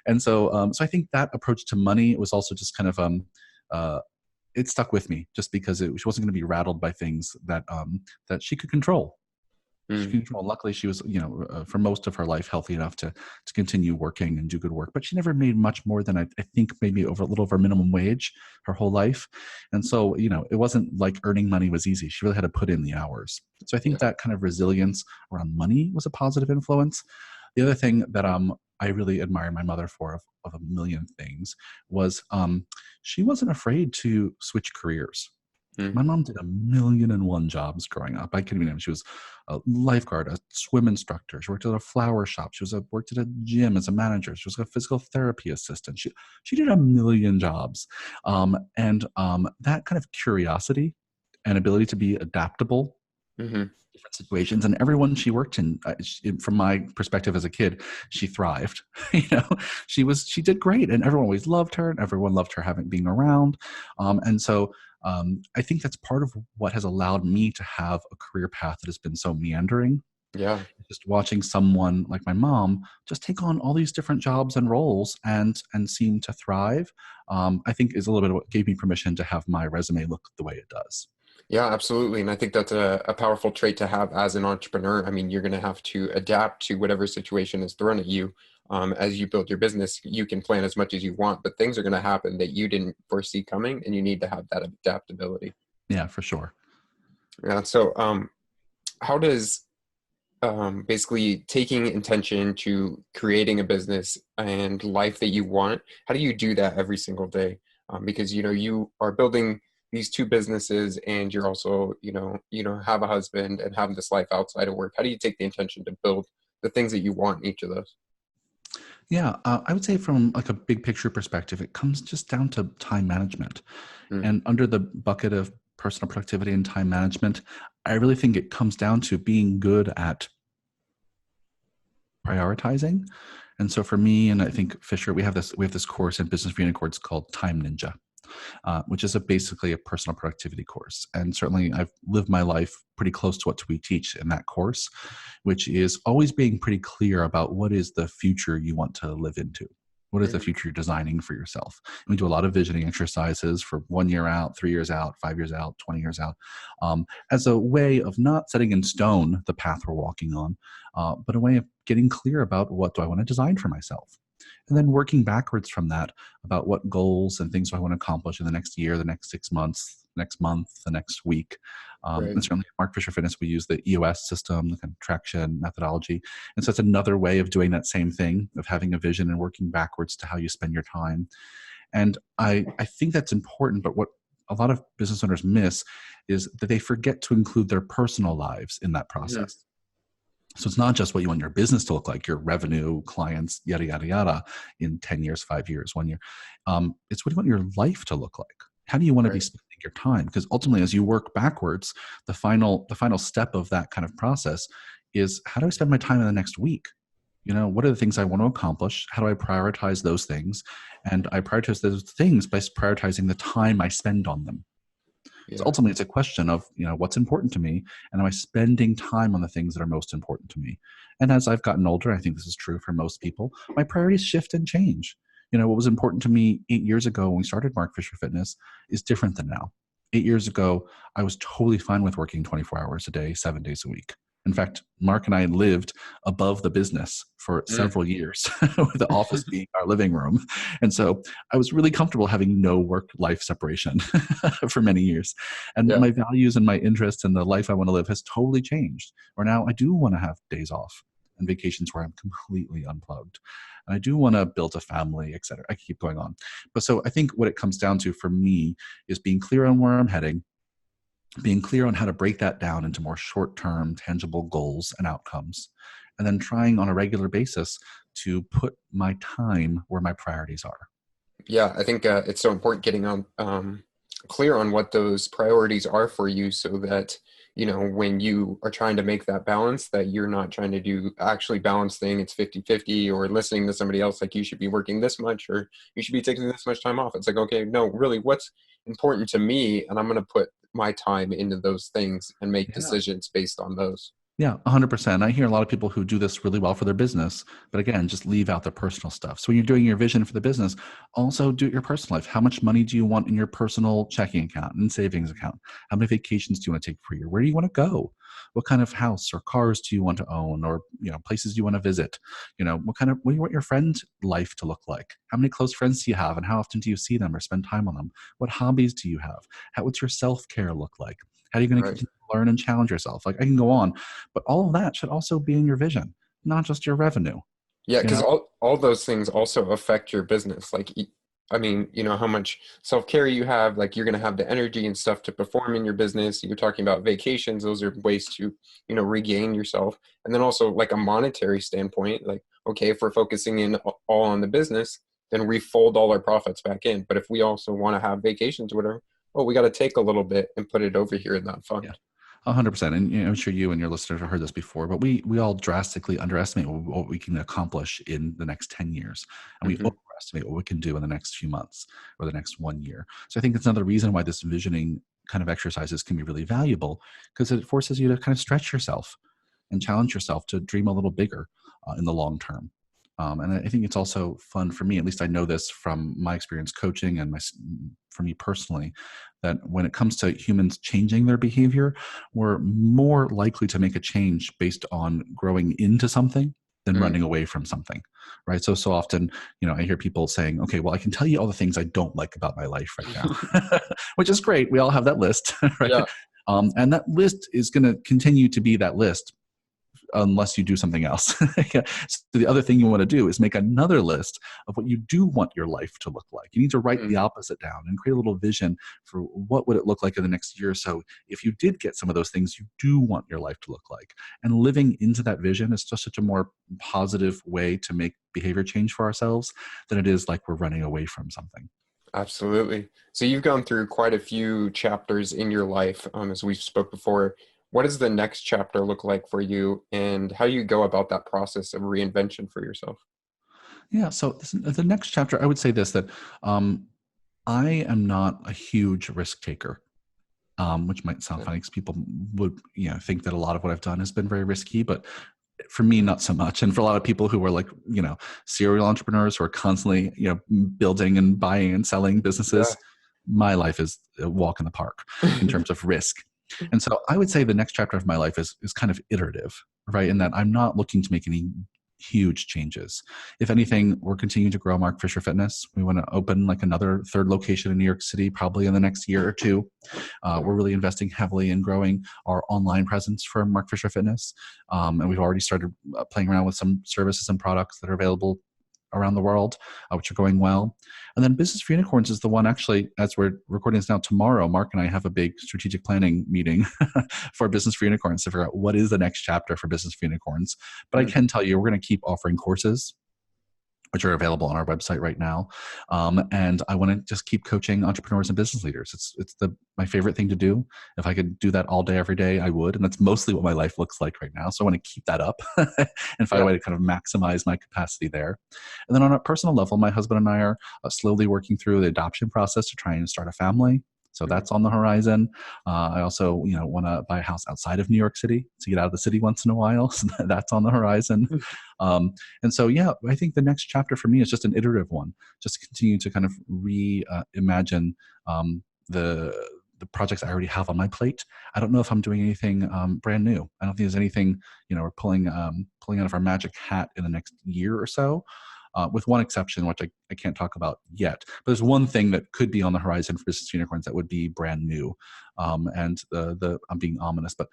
And so I think that approach to money was also just kind of, it stuck with me, just because she wasn't going to be rattled by things that she could control. She Mm. could control. Luckily, she was, for most of her life, healthy enough to continue working and do good work. But she never made much more than I think maybe a little over minimum wage her whole life. And so, it wasn't like earning money was easy. She really had to put in the hours. So I think Yeah. that kind of resilience around money was a positive influence. The other thing that I really admire my mother for, of a million things, was she wasn't afraid to switch careers. Mm. My mom did a million and one jobs growing up. I couldn't even. She was a lifeguard, a swim instructor. She worked at a flower shop. She worked at a gym as a manager. She was a physical therapy assistant. She did a million jobs, and that kind of curiosity and ability to be adaptable, Mm-hmm. different situations, and everyone she worked in, from my perspective as a kid, she thrived. She did great, and everyone always loved her, and everyone loved her being around, and so. I think that's part of what has allowed me to have a career path that has been so meandering. Yeah. Just watching someone like my mom just take on all these different jobs and roles and seem to thrive, I think is a little bit of what gave me permission to have my resume look the way it does. Yeah, absolutely. And I think that's a powerful trait to have as an entrepreneur. I mean, you're going to have to adapt to whatever situation is thrown at you. As you build your business, you can plan as much as you want, but things are going to happen that you didn't foresee coming, and you need to have that adaptability. Yeah, for sure. Yeah. So, how does basically taking intention to creating a business and life that you want, how do you do that every single day? Because you are building these two businesses, and you're also have a husband and have this life outside of work. How do you take the intention to build the things that you want in each of those? Yeah, I would say from like a big picture perspective, it comes just down to time management. Mm. And under the bucket of personal productivity and time management, I really think it comes down to being good at prioritizing. And so for me, and I think Fisher, we have this course in Business for Unicorns called Time Ninja. which is basically a personal productivity course. And certainly I've lived my life pretty close to what we teach in that course, which is always being pretty clear about what is the future you want to live into. What is the future you're designing for yourself? And we do a lot of visioning exercises for 1 year out, 3 years out, 5 years out, 20 years out, as a way of not setting in stone the path we're walking on, but a way of getting clear about what do I want to design for myself. And then working backwards from that about what goals and things do I want to accomplish in the next year, the next 6 months, next month, the next week. Right. And certainly at Mark Fisher Fitness, we use the EOS system, the kind of traction methodology. And so it's another way of doing that same thing, of having a vision and working backwards to how you spend your time. And I think that's important, but what a lot of business owners miss is that they forget to include their personal lives in that process. So it's not just what you want your business to look like, your revenue, clients, yada, yada, yada, in 10 years, 5 years, 1 year. It's what do you want your life to look like? How do you want to be spending your time? Because ultimately, as you work backwards, the final step of that kind of process is, how do I spend my time in the next week? What are the things I want to accomplish? How do I prioritize those things? And I prioritize those things by prioritizing the time I spend on them. So ultimately, it's a question of, what's important to me, and am I spending time on the things that are most important to me? And as I've gotten older, I think this is true for most people, my priorities shift and change. What was important to me 8 years ago when we started Mark Fisher Fitness is different than now. 8 years ago, I was totally fine with working 24 hours a day, 7 days a week. In fact, Mark and I lived above the business for several years, with the office being our living room. And so I was really comfortable having no work-life separation for many years. And my values and my interests and the life I want to live has totally changed, where now I do want to have days off and vacations where I'm completely unplugged. And I do want to build a family, et cetera. I can keep going on. But so I think what it comes down to for me is being clear on where I'm heading, being clear on how to break that down into more short-term, tangible goals and outcomes, and then trying on a regular basis to put my time where my priorities are. Yeah, I think it's so important getting on clear on what those priorities are for you, so that when you are trying to make that balance, that you're not trying to do actually balance thing. It's 50-50, or listening to somebody else like, you should be working this much, or you should be taking this much time off. It's like, okay, no, really, what's important to me, and I'm going to put my time into those things and make decisions based on those. Yeah, 100%. I hear a lot of people who do this really well for their business, but again, just leave out the personal stuff. So when you're doing your vision for the business, also do it your personal life. How much money do you want in your personal checking account and savings account? How many vacations do you want to take per year? Where do you want to go? What kind of house or cars do you want to own, or places you want to visit? What do you want your friend's life to look like? How many close friends do you have, and how often do you see them or spend time on them? What hobbies do you have? What's your self-care look like? How are you going to continue to learn and challenge yourself? Like, I can go on, but all of that should also be in your vision, not just your revenue. Yeah, because all those things also affect your business. Like, I mean, how much self-care you have, like, you're going to have the energy and stuff to perform in your business. You're talking about vacations. Those are ways to, regain yourself. And then also, like, a monetary standpoint, like, okay, if we're focusing in all on the business, then we fold all our profits back in. But if we also want to have vacations or whatever, well, we got to take a little bit and put it over here in that fund. Yeah. 100%. And I'm sure you and your listeners have heard this before, but we all drastically underestimate what we can accomplish in the next 10 years. And we overestimate what we can do in the next few months or the next 1 year. So I think that's another reason why this visioning kind of exercises can be really valuable, because it forces you to kind of stretch yourself and challenge yourself to dream a little bigger in the long term. And I think it's also fun for me, at least I know this from my experience coaching and for me personally, that when it comes to humans changing their behavior, we're more likely to make a change based on growing into something than running away from something, right? So often, I hear people saying, okay, well, I can tell you all the things I don't like about my life right now, which is great. We all have that list, right? Yeah. And that list is going to continue to be that list unless you do something else. So the other thing you want to do is make another list of what you do want your life to look like. You need to write the opposite down and create a little vision for what would it look like in the next year or so if you did get some of those things you do want your life to look like. And living into that vision is just such a more positive way to make behavior change for ourselves than it is like we're running away from something. Absolutely. So you've gone through quite a few chapters in your life, as we spoke before. What does the next chapter look like for you, and how do you go about that process of reinvention for yourself? Yeah. So the next chapter, I would say this, that I am not a huge risk taker, which might sound funny because people would, think that a lot of what I've done has been very risky, but for me, not so much. And for a lot of people who are like, serial entrepreneurs who are constantly, building and buying and selling businesses, my life is a walk in the park in terms of risk. And so I would say the next chapter of my life is kind of iterative, right? In that I'm not looking to make any huge changes. If anything, we're continuing to grow Mark Fisher Fitness. We want to open like another third location in New York City, probably in the next year or two. We're really investing heavily in growing our online presence for Mark Fisher Fitness. And we've already started playing around with some services and products that are available around the world, which are going well. And then Business for Unicorns is the one, actually, as we're recording this now, tomorrow, Mark and I have a big strategic planning meeting for Business for Unicorns to figure out what is the next chapter for Business for Unicorns. But I can tell you, we're going to keep offering courses, which are available on our website right now. And I want to just keep coaching entrepreneurs and business leaders. It's my favorite thing to do. If I could do that all day, every day, I would. And that's mostly what my life looks like right now. So I want to keep that up and find a way to kind of maximize my capacity there. And then on a personal level, my husband and I are slowly working through the adoption process to try and start a family. So that's on the horizon. I also, want to buy a house outside of New York City to get out of the city once in a while. So that's on the horizon. And so, I think the next chapter for me is just an iterative one, just to continue to kind of reimagine the projects I already have on my plate. I don't know if I'm doing anything brand new. I don't think there's anything, we're pulling out of our magic hat in the next year or so. With one exception, which I can't talk about yet. But there's one thing that could be on the horizon for Business Unicorns that would be brand new. And I'm being ominous, but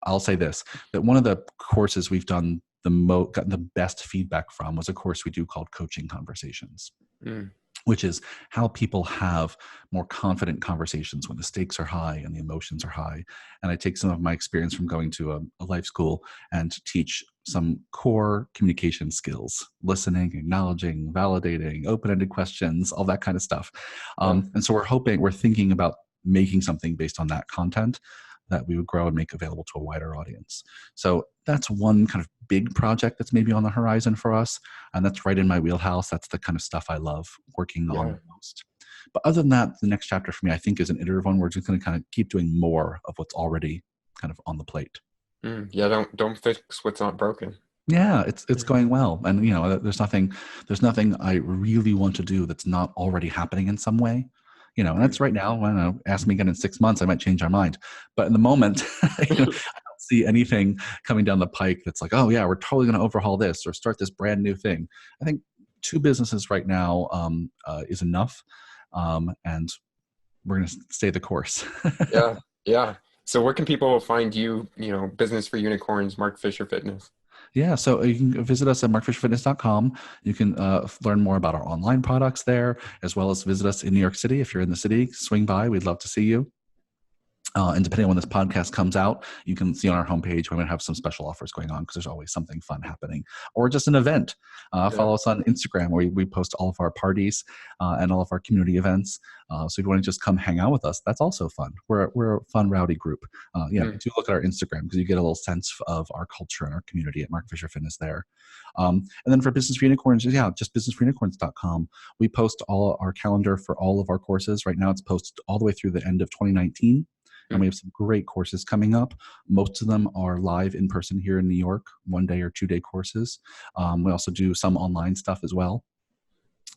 I'll say this, that one of the courses we've done gotten the best feedback from was a course we do called Coaching Conversations. Which is how people have more confident conversations when the stakes are high and the emotions are high. And I take some of my experience from going to a life school and teach some core communication skills: listening, acknowledging, validating, open-ended questions, all that kind of stuff. And so we're thinking about making something based on that content that we would grow and make available to a wider audience. So that's one kind of big project that's maybe on the horizon for us. And that's right in my wheelhouse. That's the kind of stuff I love working on the most. But other than that, the next chapter for me, I think, is an iterative one. We're just going to kind of keep doing more of what's already kind of on the plate. Don't fix what's not broken. Yeah, it's going well. And, there's nothing I really want to do that's not already happening in some way. And that's right now. I don't know, ask me again in 6 months, I might change our mind. But in the moment, I don't see anything coming down the pike that's like, oh yeah, we're totally going to overhaul this or start this brand new thing. I think 2 businesses right now is enough. And we're going to stay the course. Yeah. So where can people find you, Business for Unicorns, Mark Fisher Fitness? Yeah, so you can visit us at markfisherfitness.com. You can learn more about our online products there, as well as visit us in New York City. If you're in the city, swing by. We'd love to see you. And depending on when this podcast comes out, you can see on our homepage, we're going to have some special offers going on because there's always something fun happening, or just an event. Follow us on Instagram, where we post all of our parties and all of our community events. So if you want to just come hang out with us, that's also fun. We're a fun, rowdy group. Do look at our Instagram because you get a little sense of our culture and our community at Mark Fisher Fitness there. And then for Business for Unicorns, just businessforunicorns.com. We post all our calendar for all of our courses. Right now, it's posted all the way through the end of 2019. And we have some great courses coming up. Most of them are live in person here in New York, 1 day or 2 day courses. We also do some online stuff as well.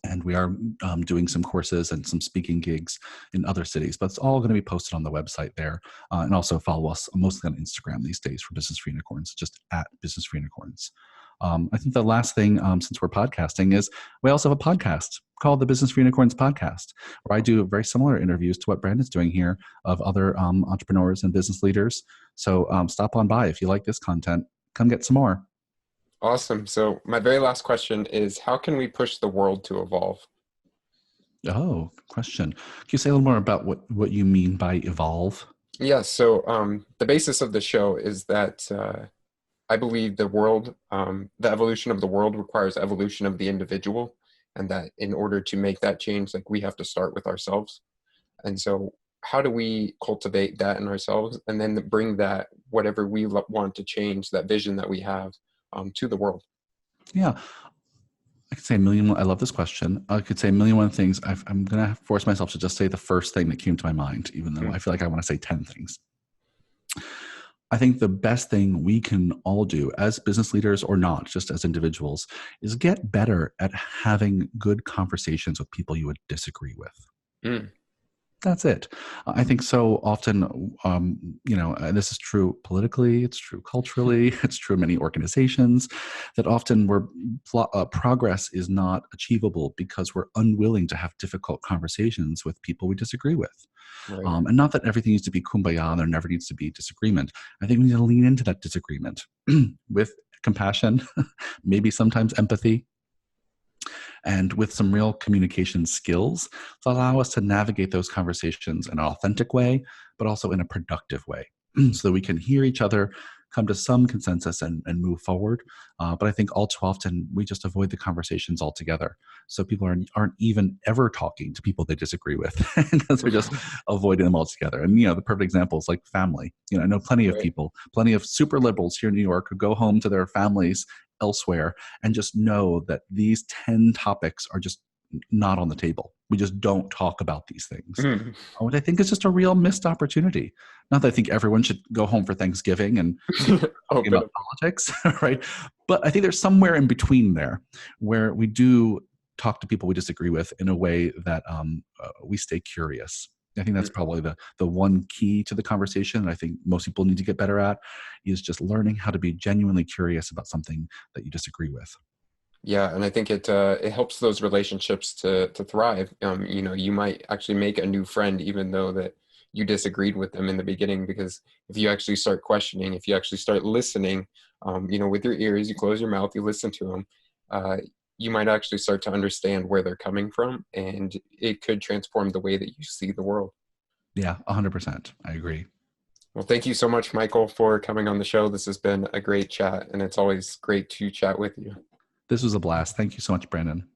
And we are doing some courses and some speaking gigs in other cities, but it's all going to be posted on the website there. And also follow us mostly on Instagram these days for Business for Unicorns, just at Business for Unicorns. I think the last thing, since we're podcasting, is we also have a podcast called the Business for Unicorns Podcast, where I do very similar interviews to what Brandon's doing here of other entrepreneurs and business leaders. So stop on by if you like this content. Come get some more. Awesome. So my very last question is, how can we push the world to evolve? Oh, question. Can you say a little more about what you mean by evolve? Yeah. So the basis of the show is that I believe the evolution of the world requires evolution of the individual, and that in order to make that change, we have to start with ourselves. And so how do we cultivate that in ourselves and then bring that, whatever we want to change, that vision that we have, to the world? Yeah. I could say a million. I love this question. I could say a million one things. I'm going to force myself to just say the first thing that came to my mind, even though I feel like I want to say 10 things. I think the best thing we can all do as business leaders or not, just as individuals, is get better at having good conversations with people you would disagree with. Mm. That's it. I think so often, and this is true politically, it's true culturally, it's true in many organizations, that often progress is not achievable because we're unwilling to have difficult conversations with people we disagree with. Right. And not that everything needs to be kumbaya, there never needs to be disagreement. I think we need to lean into that disagreement with compassion, maybe sometimes empathy, and with some real communication skills to allow us to navigate those conversations in an authentic way, but also in a productive way, so that we can hear each other, come to some consensus and move forward. But I think all too often we just avoid the conversations altogether. So people aren't even ever talking to people they disagree with because they're just avoiding them altogether. And, the perfect example is like family. I know plenty of people, plenty of super liberals here in New York who go home to their families elsewhere and just know that these 10 topics are just not on the table. We just don't talk about these things. Mm. What I think is just a real missed opportunity. Not that I think everyone should go home for Thanksgiving and talking about politics, right? But I think there's somewhere in between there where we do talk to people we disagree with in a way that we stay curious. I think that's probably the one key to the conversation that I think most people need to get better at, is just learning how to be genuinely curious about something that you disagree with. Yeah, and I think it helps those relationships to thrive. You might actually make a new friend even though that you disagreed with them in the beginning, because if you actually start questioning, if you actually start listening, with your ears, you close your mouth, you listen to them, you might actually start to understand where they're coming from, and it could transform the way that you see the world. Yeah, 100%. I agree. Well, thank you so much, Micheal, for coming on the show. This has been a great chat, and it's always great to chat with you. This was a blast. Thank you so much, Brandon.